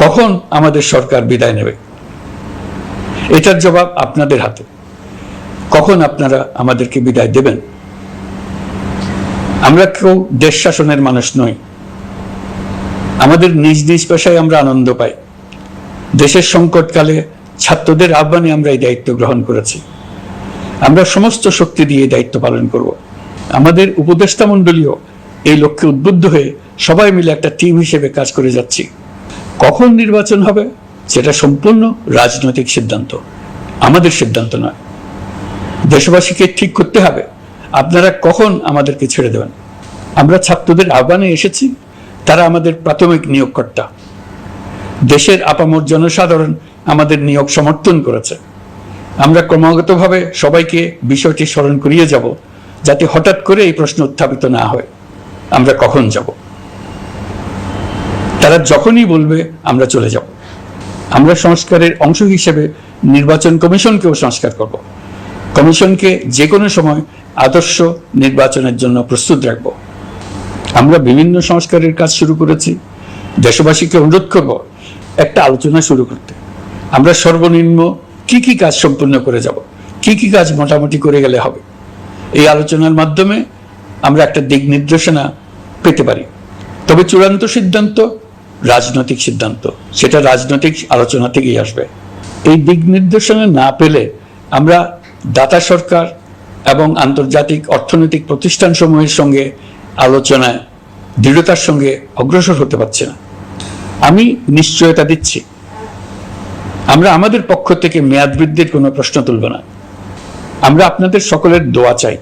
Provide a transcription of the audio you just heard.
কখন আমাদের সরকার বিদায় নেবে? এটার জবাব আপনাদের হাতে। কখন আপনারা আমাদেরকে বিদায় দেবেন? আমরা কেউ দেশ শাসনের মানুষ নই। আমাদের নিজ নিজ পেশায় আমরা আনন্দ পাই। দেশের সংকটকালে ছাত্রদের আহ্বানে আমরা এই দায়িত্ব গ্রহণ করেছি। আমরা সমস্ত শক্তি দিয়ে এই দায়িত্ব পালন করব। আমাদের উপদেষ্টা মণ্ডলীও এই লক্ষ্যে উদ্বুদ্ধ হয়ে সবাই মিলে একটা টিম হিসেবে কাজ করে যাচ্ছি। কখন নির্বাচন হবে সেটা সম্পূর্ণ রাজনৈতিক সিদ্ধান্ত, আমাদের সিদ্ধান্ত নয়। দেশবাসীকে ঠিক করতে হবে আপনারা কখন আমাদেরকে ছেড়ে দেবেন। আমরা ছাত্রদের আহ্বানে এসেছি, তারা আমাদের প্রাথমিক নিয়োগকর্তা। দেশের আপামর জনসাধারণ আমাদের নিয়োগ সমর্থন করেছে। আমরা ক্রমাগতভাবে সবাইকে বিষয়টি স্মরণ করিয়ে যাব, যাতে হঠাৎ করে এই প্রশ্ন উত্থাপিত না হয় আমরা কখন যাব। তারা যখনই বলবে আমরা চলে যাব। আমরা সংস্কারের অংশ হিসেবে নির্বাচন কমিশনকেও সংস্কার করব। কমিশনকে যে কোনো সময় আদর্শ নির্বাচনের জন্য প্রস্তুত রাখব। আমরা বিভিন্ন সংস্কারের কাজ শুরু করেছি। দেশবাসীকে অনুরোধ করব একটা আলোচনা শুরু করতে। আমরা সর্বনিম্ন কি কি কাজ সম্পূর্ণ করে যাব, কি কি কাজ মোটামুটি করে গেলে হবে। এই আলোচনার মাধ্যমে আমরা একটা দিক নির্দেশনা পেতে পারি। তবে চূড়ান্ত সিদ্ধান্ত রাজনৈতিক সিদ্ধান্ত, সেটা রাজনৈতিক আলোচনা থেকেই আসবে। এই দিক নির্দেশনা না পেলে আমরা দাতা সরকার এবং আন্তর্জাতিক অর্থনৈতিক প্রতিষ্ঠানসমূহের সঙ্গে আলোচনায় দৃঢ়তার সঙ্গে অগ্রসর হতে পারছি না। আমি নিশ্চয়তা দিচ্ছি, আমরা আমাদের পক্ষ থেকে মেয়াদ বৃদ্ধির কোনো প্রশ্ন তুলব না। আমরা আপনাদের সকলের দোয়া চাই।